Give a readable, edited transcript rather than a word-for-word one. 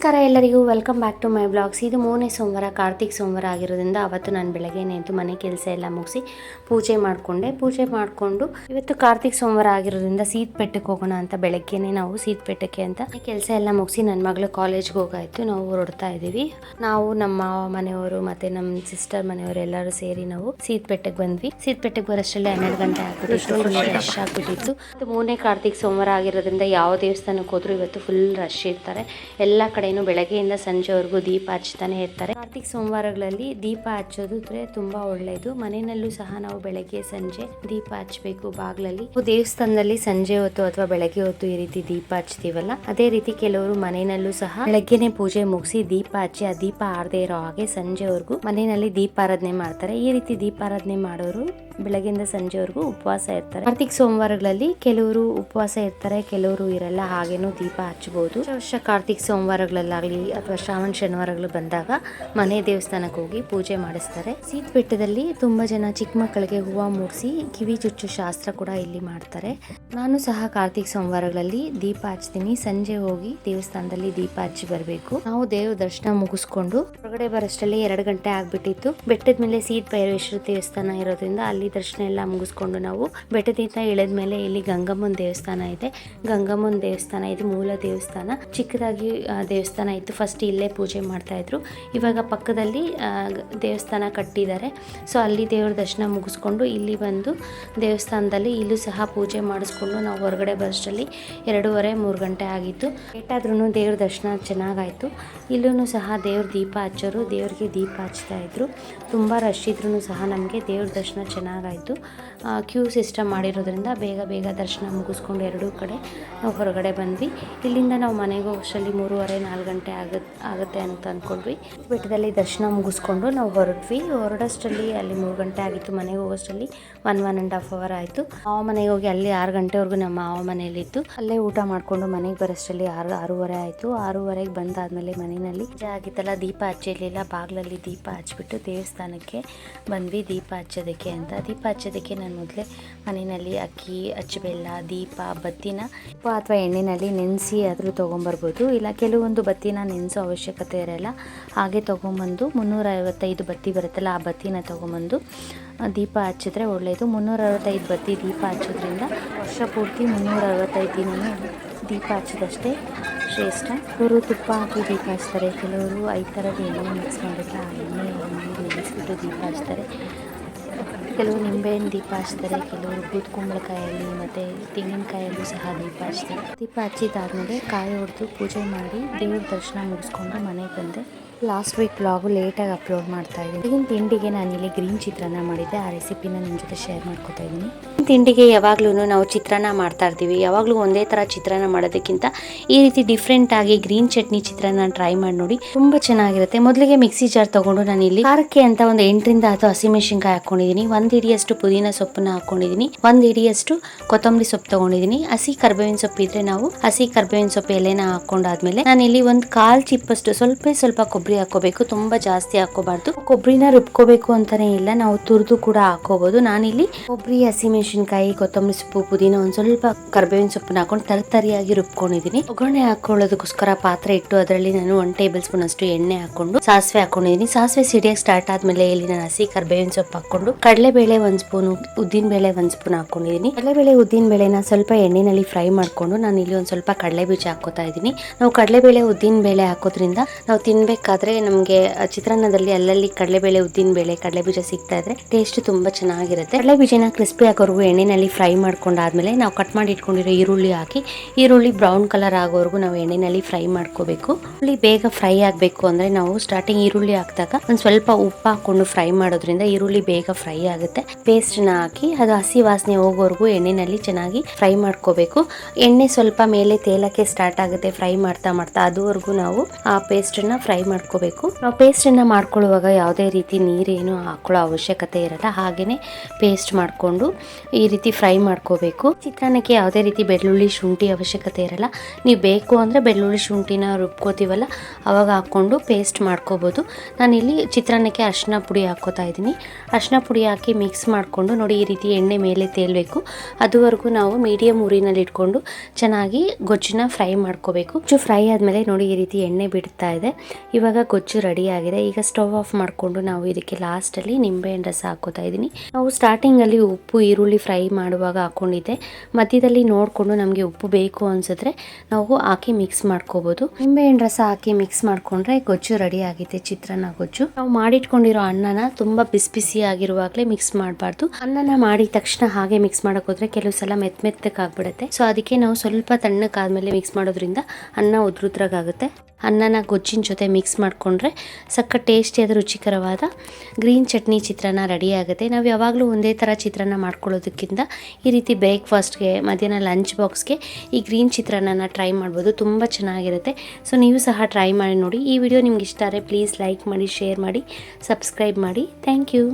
ನಮಸ್ಕಾರ ಎಲ್ಲರಿಗೂ, welcome back to my blogs. ಇದು 3ನೇ ಸೋಮವಾರ, ಕಾರ್ತಿಕ್ ಸೋಮವಾರ ಆಗಿರೋದ್ರಿಂದ ಅವತ್ತು ನಾನು ಬೆಳಗ್ಗೆನೇ ಎದ್ದು ಮನೆ ಕೆಲಸ ಎಲ್ಲ ಮುಗಿಸಿ ಪೂಜೆ ಮಾಡಿಕೊಂಡು ಇವತ್ತು ಕಾರ್ತಿಕ್ ಸೋಮವಾರ ಆಗಿರೋದ್ರಿಂದ ಸೀತ್ಪೆಟ್ಟಕ್ಕೆ ಹೋಗೋಣ ಅಂತ ಬೆಳಗ್ಗೆನೇ ನಾವು ಸೀತ್ಪೆಟ್ಟಕ್ಕೆ ಅಂತ ಕೆಲಸ ಎಲ್ಲ ಮುಗಿಸಿ ನನ್ನ ಮಗಳು ಕಾಲೇಜ್ಗೆ ಹೋಗಾಯಿತು. ನಾವು ಹೊರಡ್ತಾ ಇದ್ದೀವಿ. ನಾವು ನಮ್ಮ ಮನೆಯವರು ಮತ್ತು ನಮ್ಮ ಸಿಸ್ಟರ್ ಮನೆಯವರು ಎಲ್ಲರೂ ಸೇರಿ ನಾವು ಸೀತ್ಪೆಟ್ಟಕ್ಕೆ ಬಂದ್ವಿ. ಸೀತ್ಪೆಟ್ಟಕ್ಕೆ ಬರೋಷ್ಟರಲ್ಲಿ 12 ಗಂಟೆ ಆಗ್ಬಿಟ್ಟಿತ್ತು, ರಶ್ ಆಗಿಬಿಟ್ಟಿತ್ತು. 3ನೇ ಕಾರ್ತಿಕ್ ಸೋಮವಾರ ಆಗಿರೋದ್ರಿಂದ ಯಾವ ದೇವಸ್ಥಾನಕ್ಕೆ ಹೋದ್ರು ಇವತ್ತು ಫುಲ್ ರಶ್ ಇರ್ತಾರೆ. ಎಲ್ಲ ಕಡೆನೂ ಬೆಳಗ್ಗೆಯಿಂದ ಸಂಜೆವರೆಗೂ ದೀಪ ಹಚ್ತಾನೆ ಇರ್ತಾರೆ. ಕಾರ್ತಿಕ್ ಸೋಮವಾರಗಳಲ್ಲಿ ದೀಪ ಹಚ್ಚೋದು ತುಂಬಾ ಒಳ್ಳೆಯದು. ಮನೆಯಲ್ಲೂ ಸಹ ನಾವು ಬೆಳಗ್ಗೆ ಸಂಜೆ ದೀಪ ಹಚ್ಚಬೇಕು ಬಾಗ್ಲಲ್ಲಿ. ದೇವಸ್ಥಾನದಲ್ಲಿ ಸಂಜೆ ಹೊತ್ತು ಅಥವಾ ಬೆಳಗ್ಗೆ ಹೊತ್ತು ಈ ರೀತಿ ದೀಪ ಹಚ್ತೀವಲ್ಲ, ಅದೇ ರೀತಿ ಕೆಲವರು ಮನೆಯಲ್ಲೂ ಸಹ ಬೆಳಗ್ಗೆನೆ ಪೂಜೆ ಮುಗಿಸಿ ದೀಪ ಹಚ್ಚಿ ಆ ದೀಪ ಆರದೇ ಇರೋ ಹಾಗೆ ಸಂಜೆವರೆಗೂ ಮನೆಯಲ್ಲಿ ದೀಪಾರಾಧನೆ ಮಾಡ್ತಾರೆ. ಈ ರೀತಿ ದೀಪಾರಾಧನೆ ಮಾಡೋರು ಬೆಳಗ್ಗೆಯಿಂದ ಸಂಜೆವರೆಗೂ ಉಪವಾಸ ಇರ್ತಾರೆ. ಕಾರ್ತಿಕ್ ಸೋಮವಾರಗಳಲ್ಲಿ ಕೆಲವರು ಉಪವಾಸ ಇರ್ತಾರೆ, ಕೆಲವರು ಇರಲ್ಲ. ಹಾಗೇನೂ ದೀಪ ಹಚ್ಚಬಹುದು. ವರ್ಷ ಕಾರ್ತಿಕ್ ಸೋಮವಾರಗಳಲ್ಲಾಗಲಿ ಅಥವಾ ಶ್ರಾವಣ ಶನಿವಾರಗಳು ಬಂದಾಗ ಮನೆ ದೇವಸ್ಥಾನಕ್ಕೆ ಹೋಗಿ ಪೂಜೆ ಮಾಡಿಸ್ತಾರೆ. ಸೀತ್ಪೆಟ್ಟದಲ್ಲಿ ತುಂಬಾ ಜನ ಚಿಕ್ಕ ಮಕ್ಕಳಿಗೆ ಹೂವು ಮೂಡಿಸಿ ಕಿವಿ ಚುಚ್ಚು ಶಾಸ್ತ್ರ ಕೂಡ ಇಲ್ಲಿ ಮಾಡ್ತಾರೆ. ನಾನು ಸಹ ಕಾರ್ತಿಕ್ ಸೋಮವಾರಗಳಲ್ಲಿ ದೀಪ ಹಚ್ತೀನಿ. ಸಂಜೆ ಹೋಗಿ ದೇವಸ್ಥಾನದಲ್ಲಿ ದೀಪ ಹಚ್ಚಿ ಬರಬೇಕು. ನಾವು ದೇವ್ರ ದರ್ಶನ ಮುಗಿಸ್ಕೊಂಡು ಹೊರಗಡೆ ಬರೋಷ್ಟರಲ್ಲಿ 2 ಗಂಟೆ ಆಗ್ಬಿಟ್ಟಿತ್ತು. ಬೆಟ್ಟದ ಮೇಲೆ ಸೀತ್ ಭೈರವೇಶ್ವರ ದೇವಸ್ಥಾನ ಇರೋದ್ರಿಂದ ಅಲ್ಲಿ ದರ್ಶನ ಎಲ್ಲ ಮುಗಿಸ್ಕೊಂಡು ನಾವು ಬೆಟ್ಟದಿಂದ ಇಳಿದ ಮೇಲೆ ಇಲ್ಲಿ ಗಂಗಮ್ಮನ ದೇವಸ್ಥಾನ ಇದೆ. ಗಂಗಮ್ಮನ ದೇವಸ್ಥಾನ ಇದು ಮೂಲ ದೇವಸ್ಥಾನ. ಚಿಕ್ಕದಾಗಿ ದೇವಸ್ಥಾನ ಇತ್ತು. ಫಸ್ಟ್ ಇಲ್ಲೇ ಪೂಜೆ ಮಾಡ್ತಾ ಇದ್ರು. ಇವಾಗ ಪಕ್ಕದಲ್ಲಿ ದೇವಸ್ಥಾನ ಕಟ್ಟಿದ್ದಾರೆ. ಸೊ ಅಲ್ಲಿ ದೇವ್ರ ದರ್ಶನ ಮುಗಿಸ್ಕೊಂಡು ಇಲ್ಲಿ ಬಂದು ದೇವಸ್ಥಾನದಲ್ಲಿ ಇಲ್ಲೂ ಸಹ ಪೂಜೆ ಮಾಡಿಸ್ಕೊಂಡು ನಾವು ಹೊರಗಡೆ ಬರೋಷ್ಟರಲ್ಲಿ 2:30-3 ಗಂಟೆ ಆಗಿತ್ತು. ಏಟಾದ್ರೂ ದೇವ್ರ ದರ್ಶನ ಚೆನ್ನಾಗಾಯ್ತು. ಇಲ್ಲೂ ಸಹ ದೇವ್ರ ದೀಪ ಹಚ್ಚೋರು ದೇವ್ರಿಗೆ ದೀಪ ಹಚ್ತಾ ಇದ್ರು. ತುಂಬ ರಶ್ ಇದ್ರೂ ಸಹ ನಮಗೆ ದೇವ್ರ ದರ್ಶನ ಚೆನ್ನಾಗಾಯಿತು. ಕ್ಯೂ ಸಿಸ್ಟಮ್ ಮಾಡಿರೋದ್ರಿಂದ ಬೇಗ ದರ್ಶನ ಮುಗಿಸ್ಕೊಂಡು 2 ಕಡೆ ನಾವು ಹೊರಗಡೆ ಬಂದ್ವಿ. ಇಲ್ಲಿಂದ ನಾವು ಮನೆಗೆ ಹೋಗೋಷ್ಟರಲ್ಲಿ 3:30-4 ಗಂಟೆ ಆಗುತ್ತೆ ಅಂತ ಅಂದ್ಕೊಂಡ್ವಿ. ಬೆಟ್ಟದಲ್ಲಿ ದರ್ಶನ ಮುಗಿಸ್ಕೊಂಡು ನಾವು ಹೊರಡೋಷ್ಟರಲ್ಲಿ ಅಲ್ಲಿ 3 ಗಂಟೆ ಆಗಿತ್ತು. ಮನೆಗೆ ಹೋಗೋಷ್ಟರಲ್ಲಿ 1.5 ಅವರ್ ಆಯಿತು. ಮಾವ ಮನೆಗೆ ಹೋಗಿ ಅಲ್ಲಿ 6 ಗಂಟೆವರೆಗೂ ನಮ್ಮ ಮಾವ ಮನೆಯಲ್ಲಿತ್ತು. ಅಲ್ಲೇ ಊಟ ಮಾಡಿಕೊಂಡು ಮನೆಗೆ ಬರೋಷ್ಟರಲ್ಲಿ 6:30 ಆಯಿತು. 6:30ಗೆ ಬಂದಾದಮೇಲೆ ಮನೆಯಲ್ಲಿ ಪೂಜೆ ಆಗಿತ್ತಲ್ಲ, ದೀಪ ಹಚ್ಚಿರಲಿಲ್ಲ. ಬಾಗಿಲಲ್ಲಿ ದೀಪ ಹಚ್ಬಿಟ್ಟು ದೇವಸ್ಥಾನಕ್ಕೆ ಬಂದ್ವಿ ದೀಪ ಹಚ್ಚೋದಕ್ಕೆ ಅಂತ. ದೀಪ ಹಚ್ಚೋದಕ್ಕೆ ನಾನು ಮೊದಲೇ ಮನೆಯಲ್ಲಿ ಅಕ್ಕಿ, ಅಚ್ಚಬೆಲ್ಲ, ದೀಪ, ಬತ್ತಿನ ಅಥವಾ ಎಣ್ಣೆಯಲ್ಲಿ ನೆನೆಸಿ ಆದರೂ ತೊಗೊಂಬರ್ಬೋದು. ಇಲ್ಲ ಕೆಲವೊಂದು ಬತ್ತಿನ ನೆನೆಸೋ ಅವಶ್ಯಕತೆ ಇರೋಲ್ಲ. ಹಾಗೆ ತೊಗೊಂಬಂದು 365 ಬತ್ತಿ ಬರುತ್ತಲ್ಲ, ಆ ಬತ್ತಿನ ತೊಗೊಂಬಂದು ದೀಪ ಹಚ್ಚಿದ್ರೆ ಒಳ್ಳೆಯದು. 365 ಬತ್ತಿ ದೀಪ ಹಚ್ಚೋದ್ರಿಂದ ವರ್ಷ ಪೂರ್ತಿ 365 ದಿನವೂ ದೀಪ ಹಚ್ಚೋದಷ್ಟೇ ಶ್ರೇಷ್ಠ. ಕೆಲವರು ತುಪ್ಪ ಹಾಕಿ ದೀಪ ಹಚ್ತಾರೆ, ಕೆಲವರು 5 ಥರದ ಎಣ್ಣೆ ಮಿಕ್ಸ್ ಮಾಡಿದ್ರೆ ಆ ಎಣ್ಣೆ ನೆನೆಸ್ಬಿಟ್ಟು ದೀಪ ಹಚ್ತಾರೆ. ಕೆಲವರು ನಿಂಬೆಹಣ್ಣು ದೀಪ ಹಚ್ತಾರೆ, ಕೆಲವರು ಬೂದ್ ಕುಂಬಳಕಾಯಲ್ಲಿ ಮತ್ತು ತೆಂಗಿನಕಾಯಲ್ಲೂ ಸಹ ದೀಪ ಹಚ್ತಾರೆ. ದೀಪ ಹಚ್ಚಿದಾದ್ಮೇಲೆ ಕಾಯಿ ಹೊಡೆದು ಪೂಜೆ ಮಾಡಿ ದೇವ್ರ ದರ್ಶನ ಮುಗಿಸ್ಕೊಂಡು ಮನೆಗೆ ಬಂದೆ. ಲಾಸ್ಟ್ ವೀಕ್ ವ್ಲಾಗು ಲೇಟಾಗಿ ಅಪ್ಲೋಡ್ ಮಾಡ್ತಾ ಇದ್ದೀನಿ. ಈಗಿನ ತಿಂಡಿಗೆ ನಾನಿಲ್ಲಿ ಗ್ರೀನ್ ಚಿತ್ರಾನ್ನ ಮಾಡಿದ್ದೆ. ಆ ರೆಸಿಪಿನ ನಿಮ್ಮ ಜೊತೆ ಶೇರ್ ಮಾಡ್ಕೊತಾ ಇದ್ದೀನಿ. ತಿಂಡಿಗೆ ಯಾವಾಗ್ಲೂ ನಾವು ಚಿತ್ರಾನ್ನ ಮಾಡ್ತಾ ಇರ್ತೀವಿ. ಯಾವಾಗಲೂ ಒಂದೇ ಥರ ಚಿತ್ರಾನ್ನ ಮಾಡೋದಕ್ಕಿಂತ ಈ ರೀತಿ ಡಿಫ್ರೆಂಟ್ ಆಗಿ ಗ್ರೀನ್ ಚಟ್ನಿ ಚಿತ್ರಾನ್ನ ಟ್ರೈ ಮಾಡಿ ನೋಡಿ, ತುಂಬ ಚೆನ್ನಾಗಿರುತ್ತೆ. ಮೊದಲಿಗೆ ಮಿಕ್ಸಿ ಜಾರ್ ತಗೊಂಡು ನಾನು ಇಲ್ಲಿ ಖಾರಕ್ಕೆ ಅಂತ ಒಂದು 8-10 ಹಸಿಮೆಣಸಿನಕಾಯಿ ಹಾಕೊಂಡಿದ್ದೀನಿ. 1 ಹಿಡಿಯಷ್ಟು ಪುದೀನ ಸೊಪ್ಪನ್ನ ಹಾಕೊಂಡಿದ್ದೀನಿ. 1 ಹಿಡಿಯಷ್ಟು ಕೊತ್ತಂಬರಿ ಸೊಪ್ಪು ತಗೊಂಡಿದ್ದೀನಿ. ಹಸಿ ಕರ್ಬೇವಿನ ಸೊಪ್ಪು ಇದ್ರೆ ನಾವು ಹಸಿ ಕರ್ಬೇವಿನ ಸೊಪ್ಪು ಎಲೆನ ಹಾಕೊಂಡಾದ್ಮೇಲೆ ನಾನಿಲ್ಲಿ 1/4 ಚಿಪ್ಪಷ್ಟು ಸ್ವಲ್ಪ ಕೊಬ್ಬರಿ ಹಾಕೋಬೇಕು. ತುಂಬಾ ಜಾಸ್ತಿ ಹಾಕೋಬಾರ್ದು. ಕೊಬ್ಬರಿನ ರುಬ್ಕೋಬೇಕು ಅಂತಾನೆ ಇಲ್ಲ, ನಾವು ತುರಿದು ಕೂಡ ಹಾಕೋಬಹುದು. ನಾನಿಲ್ಲಿ ಕೊಬ್ಬರಿ, ಹಸಿಮೆಣಸಿನಕಾಯಿ, ಕೊತ್ತಂಬರಿ ಸೊಪ್ಪು, ಪುದೀನ, ಒಂದ್ ಸ್ವಲ್ಪ ಕರ್ಬೇವಿನ ಸೊಪ್ಪನ್ನ ಹಾಕೊಂಡು ತರಿಯಾಗಿ ರುಬ್ಕೊಂಡಿದ್ದೀನಿ. ಒಗ್ಗರಣೆ ಹಾಕೊಳ್ಳೋದಕ್ಕೋಸ್ಕರ ಪಾತ್ರೆ ಇಟ್ಟು ಅದರಲ್ಲಿ ನಾನು 1 ಟೇಬಲ್ ಸ್ಪೂನ್ ಅಷ್ಟು ಎಣ್ಣೆ ಹಾಕೊಂಡು ಸಾಸಿವೆ ಹಾಕೊಂಡಿದ್ದೀನಿ. ಸಾಸಿವೆ ಸಿಡಿಯಕ್ಕೆ ಸ್ಟಾರ್ಟ್ ಆದ್ಮೇಲೆ ಇಲ್ಲಿ ನಾನು ಹಸಿ ಕರ್ಬೇವಿನ ಸೊಪ್ಪು ಹಾಕೊಂಡು ಕಡಲೆಬೇಳೆ 1 ಸ್ಪೂನ್, ಉದ್ದಿನ ಬೇಳೆ 1 ಸ್ಪೂನ್ ಹಾಕೊಂಡಿದ್ದೀನಿ. ಕಡಲೆಬೇಳೆ, ಉದ್ದಿನ ಬೇಳೆನ ಸ್ವಲ್ಪ ಎಣ್ಣೆನಲ್ಲಿ ಫ್ರೈ ಮಾಡ್ಕೊಂಡು ನಾನು ಇಲ್ಲಿ ಒಂದ್ ಸ್ವಲ್ಪ ಕಡಲೆ ಬೀಜ ಹಾಕೋತಾ ಇದ್ದೀನಿ. ನಾವು ಕಡಲೆಬೇಳೆ, ಉದ್ದಿನ ಬೇಳೆ ಹಾಕೋದ್ರಿಂದ ನಾವು ತಿನ್ಬೇಕಾದ್ರೆ ನಮಗೆ ಚಿತ್ರಾನ್ನದಲ್ಲಿ ಅಲ್ಲಲ್ಲಿ ಕಡಲೆಬೇಳೆ, ಉದ್ದಿನ ಬೇಳೆ, ಕಡಲೆ ಬೀಜ ಸಿಗ್ತಾ ಇದ್ರೆ ಟೇಸ್ಟ್ ತುಂಬಾ ಚೆನ್ನಾಗಿರುತ್ತೆ. ಕಡಲೆ ಬೀಜನ ಕ್ರಿಸ್ಪಿ ಆಗೋವರೆಗೂ ಎಣ್ಣೆನಲ್ಲಿ ಫ್ರೈ ಮಾಡ್ಕೊಂಡಾದ್ಮೇಲೆ ನಾವು ಕಟ್ ಮಾಡಿ ಇಟ್ಕೊಂಡಿರೋ ಈರುಳ್ಳಿ ಹಾಕಿ ಈರುಳ್ಳಿ ಬ್ರೌನ್ ಕಲರ್ ಆಗೋವರೆಗೂ ನಾವು ಎಣ್ಣೆನಲ್ಲಿ ಫ್ರೈ ಮಾಡ್ಕೋಬೇಕು. ಈರುಳ್ಳಿ ಬೇಗ ಫ್ರೈ ಆಗಬೇಕು ಅಂದ್ರೆ ನಾವು ಸ್ಟಾರ್ಟಿಂಗ್ ಈರುಳ್ಳಿ ಹಾಕಿದಾಗ ಒಂದು ಸ್ವಲ್ಪ ಉಪ್ಪು ಹಾಕೊಂಡು ಫ್ರೈ ಮಾಡೋದ್ರಿಂದ ಈರುಳ್ಳಿ ಬೇಗ ಫ್ರೈ ಆಗುತ್ತೆ. ಪೇಸ್ಟ್ನ ಹಾಕಿ ಅದು ಹಸಿ ವಾಸನೆ ಹೋಗೋವರೆಗೂ ಎಣ್ಣೆನಲ್ಲಿ ಚೆನ್ನಾಗಿ ಫ್ರೈ ಮಾಡ್ಕೋಬೇಕು. ಎಣ್ಣೆ ಸ್ವಲ್ಪ ಮೇಲೆ ತೇಲಕ್ಕೆ ಸ್ಟಾರ್ಟ್ ಆಗುತ್ತೆ ಫ್ರೈ ಮಾಡ್ತಾ ಅದುವರೆಗೂ ನಾವು ಆ ಪೇಸ್ಟ್ನ ಫ್ರೈ ಮಾಡ್ಕೋಬೇಕು. ನಾವು ಪೇಸ್ಟನ್ನು ಮಾಡ್ಕೊಳ್ಳುವಾಗ ಯಾವುದೇ ರೀತಿ ನೀರೇನು ಹಾಕೊಳ್ಳೋ ಅವಶ್ಯಕತೆ ಇರಲ್ಲ. ಹಾಗೇನೆ ಪೇಸ್ಟ್ ಮಾಡಿಕೊಂಡು ಈ ರೀತಿ ಫ್ರೈ ಮಾಡ್ಕೋಬೇಕು. ಚಿತ್ರಾನ್ನಕ್ಕೆ ಯಾವುದೇ ರೀತಿ ಬೆಳ್ಳುಳ್ಳಿ ಶುಂಠಿ ಅವಶ್ಯಕತೆ ಇರಲ್ಲ. ನೀವು ಬೇಕು ಅಂದರೆ ಬೆಳ್ಳುಳ್ಳಿ ಶುಂಠಿನ ರುಬ್ಕೋತೀವಲ್ಲ ಅವಾಗ ಹಾಕ್ಕೊಂಡು ಪೇಸ್ಟ್ ಮಾಡ್ಕೋಬೋದು. ನಾನಿಲ್ಲಿ ಚಿತ್ರಾನ್ನಕ್ಕೆ ಅರಿಶಿನ ಪುಡಿ ಹಾಕ್ಕೋತಾ ಇದ್ದೀನಿ. ಅರಿಶಿನ ಪುಡಿ ಹಾಕಿ ಮಿಕ್ಸ್ ಮಾಡಿಕೊಂಡು ನೋಡಿ, ಈ ರೀತಿ ಎಣ್ಣೆ ಮೇಲೆ ತೇಲಬೇಕು. ಅದುವರೆಗೂ ನಾವು ಮೀಡಿಯಮ್ ಉರಿನಲ್ಲಿ ಇಟ್ಕೊಂಡು ಚೆನ್ನಾಗಿ ಗೊಜ್ಜನ್ನ ಫ್ರೈ ಮಾಡ್ಕೋಬೇಕು. ಗೊಜ್ಜು ಫ್ರೈ ಆದಮೇಲೆ ನೋಡಿ, ಈ ರೀತಿ ಎಣ್ಣೆ ಬಿಡ್ತಾ ಇದೆ. ಇವಾಗ ಗೊಜ್ಜು ರೆಡಿ ಆಗಿದೆ. ಈಗ ಸ್ಟವ್ ಆಫ್ ಮಾಡಿಕೊಂಡು ನಾವು ಇದಕ್ಕೆ ಲಾಸ್ಟಲ್ಲಿ ನಿಂಬೆಹಣ್ಣು ರಸ ಹಾಕೋತಾ ಇದ್ದೀನಿ. ನಾವು ಸ್ಟಾರ್ಟಿಂಗಲ್ಲಿ ಉಪ್ಪು ಈರುಳ್ಳಿ ಫ್ರೈ ಮಾಡುವಾಗ ಹಾಕೊಂಡಿದ್ದೆ. ಮಧ್ಯದಲ್ಲಿ ನೋಡಿಕೊಂಡು ನಮಗೆ ಉಪ್ಪು ಬೇಕು ಅನ್ಸಿದ್ರೆ ನಾವು ಹಾಕಿ ಮಿಕ್ಸ್ ಮಾಡ್ಕೋಬೋದು. ನಿಂಬೆಹಣ್ಣು ರಸ ಹಾಕಿ ಮಿಕ್ಸ್ ಮಾಡ್ಕೊಂಡ್ರೆ ಗೊಜ್ಜು ರೆಡಿ ಆಗಿದೆ, ಚಿತ್ರಾನ್ನ ಗೊಜ್ಜು. ನಾವು ಮಾಡಿಟ್ಕೊಂಡಿರೋ ಅನ್ನನ ತುಂಬಾ ಬಿಸಿ ಬಿಸಿ ಆಗಿರುವಾಗಲೇ ಮಿಕ್ಸ್ ಮಾಡಬಾರ್ದು. ಅನ್ನನ ಮಾಡಿದ ತಕ್ಷಣ ಹಾಗೆ ಮಿಕ್ಸ್ ಮಾಡಕ್ ಹೋದ್ರೆ ಕೆಲವು ಸಲ ಮೆತ್ತಕ್ಕಾಗ್ಬಿಡುತ್ತೆ. ಸೊ ಅದಕ್ಕೆ ನಾವು ಸ್ವಲ್ಪ ತಣ್ಣಕ್ಕಾದ್ಮೇಲೆ ಮಿಕ್ಸ್ ಮಾಡೋದ್ರಿಂದ ಅನ್ನ ಉದ್ರುದ್ರಾಗುತ್ತೆ. ಅನ್ನನ ಗೊಜ್ಜಿನ ಜೊತೆ ಮಿಕ್ಸ್ ಮಾಡಿಕೊಂಡ್ರೆ ಸಕ್ಕ ಟೇಸ್ಟಿಯಾದ ರುಚಿಕರವಾದ ಗ್ರೀನ್ ಚಟ್ನಿ ಚಿತ್ರಾನ್ನ ರೆಡಿ ಆಗುತ್ತೆ. ನಾವು ಯಾವಾಗಲೂ ಒಂದೇ ಥರ ಚಿತ್ರಾನ್ನ ಮಾಡ್ಕೊಳ್ಳೋದಕ್ಕಿಂತ ಈ ರೀತಿ ಬ್ರೇಕ್ಫಾಸ್ಟ್ಗೆ, ಮಧ್ಯಾಹ್ನ ಲಂಚ್ ಬಾಕ್ಸ್ಗೆ ಈ ಗ್ರೀನ್ ಚಿತ್ರಾನ್ನ ಟ್ರೈ ಮಾಡ್ಬೋದು. ತುಂಬ ಚೆನ್ನಾಗಿರುತ್ತೆ. ಸೊ ನೀವು ಸಹ ಟ್ರೈ ಮಾಡಿ ನೋಡಿ. ಈ ವಿಡಿಯೋ ನಿಮ್ಗೆ ಇಷ್ಟ ಆದರೆ ಪ್ಲೀಸ್ ಲೈಕ್ ಮಾಡಿ, ಶೇರ್ ಮಾಡಿ, ಸಬ್ಸ್ಕ್ರೈಬ್ ಮಾಡಿ. Thank you.